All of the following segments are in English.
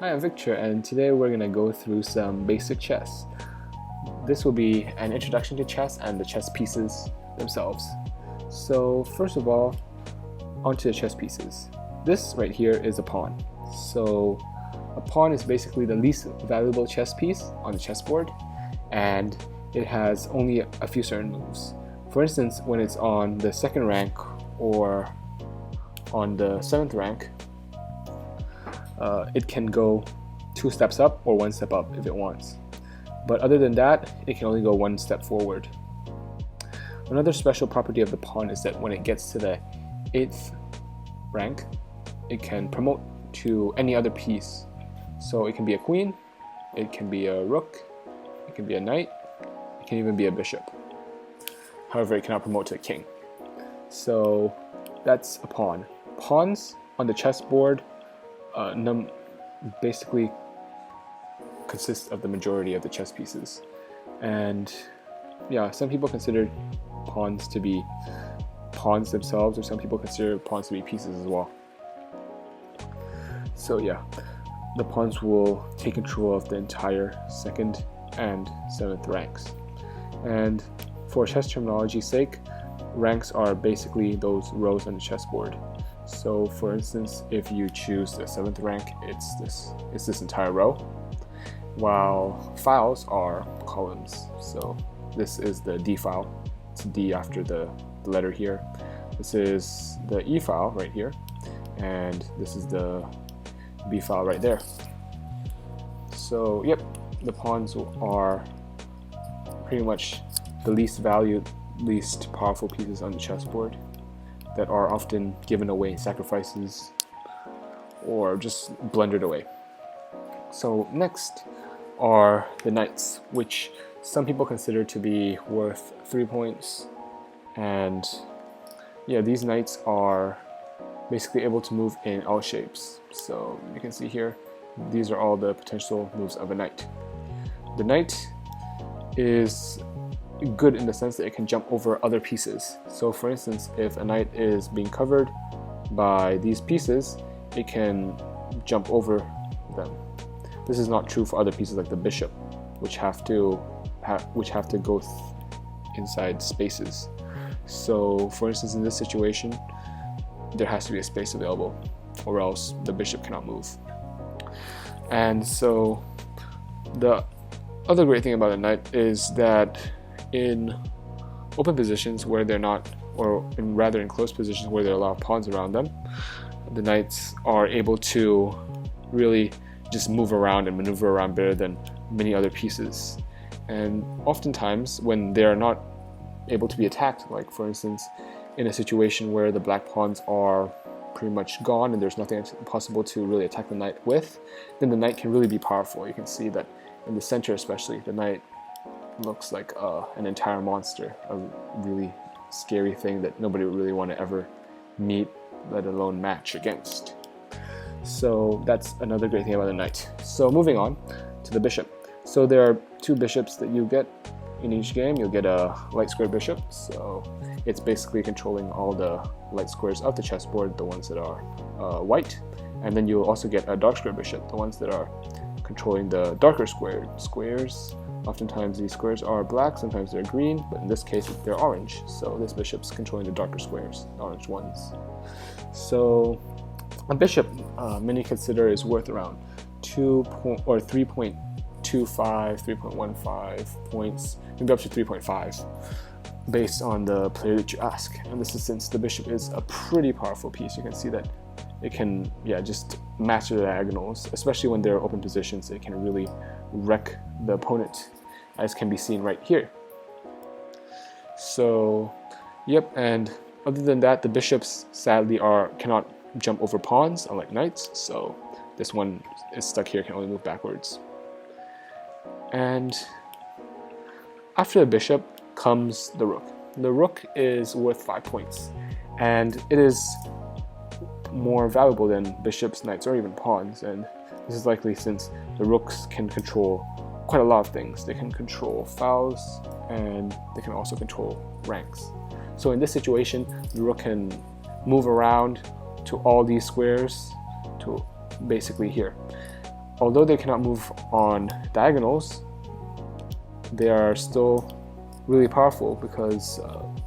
Hi, I'm Victor, and today we're going to go through some basic chess. This will be an introduction to chess and the chess pieces themselves. So first of all, onto the chess pieces. This right here is a pawn. So a pawn is basically the least valuable chess piece on the chessboard, and it has only a few certain moves. For instance, when it's on the second rank or on the 7th rank, it can go 2 steps up or 1 step up if it wants. But other than that, it can only go 1 step forward. Another special property of the pawn is that when it gets to the 8th rank, it can promote to any other piece. So it can be a queen, it can be a rook, it can be a knight, it can even be a bishop. However, it cannot promote to a king. So that's a pawn. Pawns on the chessboard basically consist of the majority of the chess pieces, and yeah, some people consider pawns to be pawns themselves, or some people consider pawns to be pieces as well. So yeah, the pawns will take control of the entire 2nd and 7th ranks, and for chess terminology's sake, ranks are basically those rows on the chessboard. So for instance, if you choose the 7th rank, it's this entire row, while files are columns. So this is the D file, it's D after the letter here. This is the E file right here, and this is the B file right there. So yep, the pawns are pretty much the least valued, least powerful pieces on the chessboard that are often given away, sacrifices, or just blundered away. So next are the knights, which some people consider to be worth 3 points. And yeah, these knights are basically able to move in all shapes. So you can see here, these are all the potential moves of a knight. The knight is good in the sense that it can jump over other pieces. So for instance, if a knight is being covered by these pieces, it can jump over them. This is not true for other pieces like the bishop, which have to go inside spaces. So for instance, in this situation, there has to be a space available, or else the bishop cannot move. And so the other great thing about a knight is that in open positions where they're not, or rather in closed positions where there are a lot of pawns around them, the knights are able to really just move around and maneuver around better than many other pieces. And oftentimes when they are not able to be attacked, like for instance in a situation where the black pawns are pretty much gone and there's nothing possible to really attack the knight with, then the knight can really be powerful. You can see that in the center especially, the knight looks like an entire monster, a really scary thing that nobody would really want to ever meet, let alone match against. So that's another great thing about the knight. So moving on to the bishop. So there are 2 bishops that you get in each game. You'll get a light square bishop, so it's basically controlling all the light squares of the chessboard, the ones that are white, and then you'll also get a dark square bishop, the ones that are controlling the darker squares. Oftentimes these squares are black, sometimes they're green, but in this case they're orange. So this bishop's controlling the darker squares, the orange ones. So a bishop many consider is worth around 3.25, 3.15 points, maybe up to 3.5, based on the player that you ask. And this is since the bishop is a pretty powerful piece. You can see that it can just master the diagonals, especially when there are open positions. It can really wreck the opponent, as can be seen right here. So yep, and other than that, the bishops sadly cannot jump over pawns, unlike knights, so this one is stuck here, can only move backwards. And after the bishop comes the rook. The rook is worth 5 points, and it is more valuable than bishops, knights, or even pawns, and this is likely since the rooks can control quite a lot of things. They can control files, and they can also control ranks. So in this situation, the rook can move around to all these squares to basically here. although they cannot move on diagonals, they are still really powerful because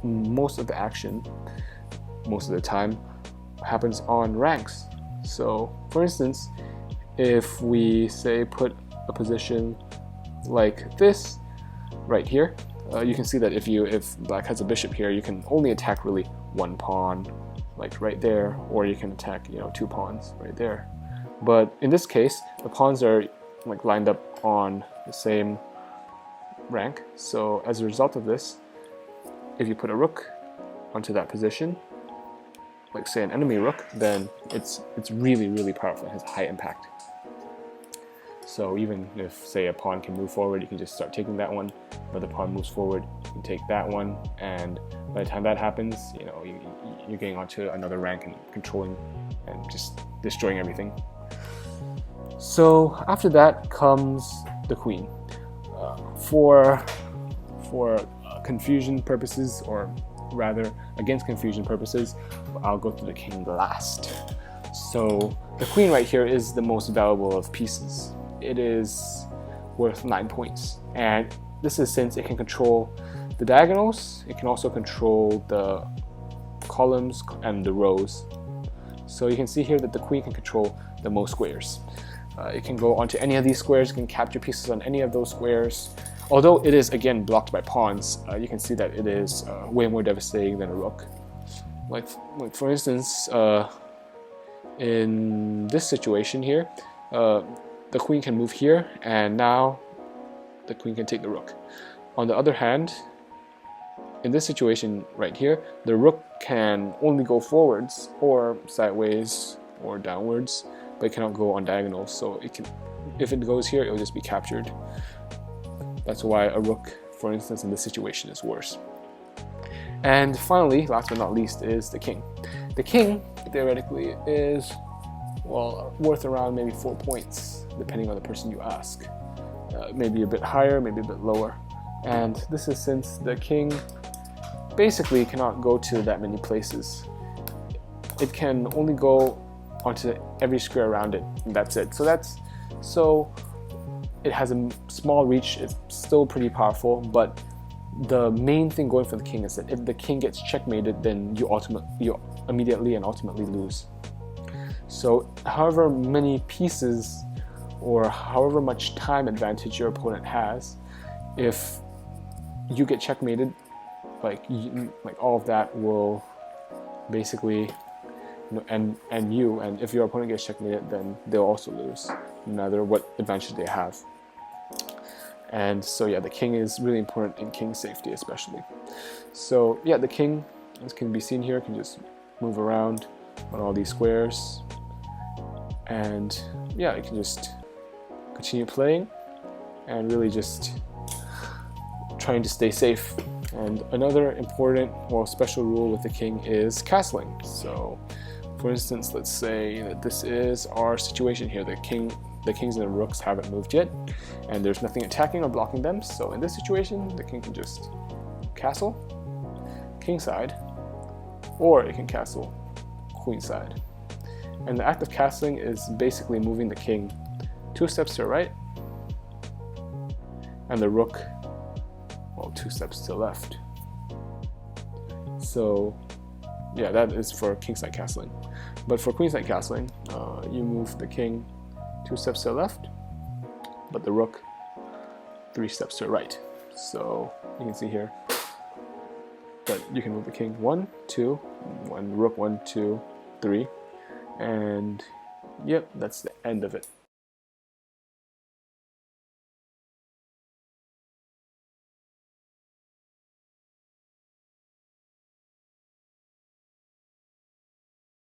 most of the action, most of the time, happens on ranks. So for instance, if we say put a position like this right here, you can see that if black has a bishop here, you can only attack really one pawn, like right there, or you can attack, you know, 2 pawns right there. But in this case, the pawns are like lined up on the same rank. So as a result of this, if you put a rook onto that position, like say an enemy rook, then it's really powerful. It has high impact. So even if say a pawn can move forward, you can just start taking that one. But the pawn moves forward, you can take that one, and by the time that happens, you know, you're getting onto another rank and controlling and just destroying everything. So after that comes the queen. For confusion purposes, or rather against confusion purposes, I'll go through the king last. So the queen right here is the most valuable of pieces. It is worth 9 points, and this is since it can control the diagonals. It can also control the columns and the rows. So you can see here that the queen can control the most squares. It can go onto any of these squares, it can capture pieces on any of those squares. Although it is again blocked by pawns, you can see that it is way more devastating than a rook. Like for instance, in this situation here, the queen can move here, and now the queen can take the rook. On the other hand, in this situation right here, the rook can only go forwards or sideways or downwards, but it cannot go on diagonals. So it can, if it goes here, it will just be captured. That's why a rook, for instance, in this situation is worse. And finally, last but not least, is the king. The king, theoretically, is, well, worth around maybe 4 points, depending on the person you ask. Maybe a bit higher, maybe a bit lower. And this is since the king basically cannot go to that many places. It can only go onto every square around it, and that's it. So it has a small reach. It's still pretty powerful, but the main thing going for the king is that if the king gets checkmated, then you immediately and ultimately lose. So however many pieces or however much time advantage your opponent has, if you get checkmated, like all of that will basically, and if your opponent gets checkmated, then they'll also lose, no matter what advantage they have. And so yeah, the king is really important in king safety especially. So yeah, the king, as can be seen here, can just move around on all these squares, and yeah, it can just continue playing and really just trying to stay safe. And another important, well, special rule with the king is castling. So for instance, let's say that this is our situation here. The kings and the rooks haven't moved yet, and there's nothing attacking or blocking them. So in this situation, the king can just castle kingside, or it can castle queenside. And the act of castling is basically moving the king 2 steps to the right, and the rook, well, 2 steps to the left. So yeah, that is for kingside castling. But for queenside castling, you move the king 2 steps to the left, but the rook 3 steps to the right. So you can see here that you can move the king 1, 2, 1, rook 1, 2, 3, and yep, that's the end of it.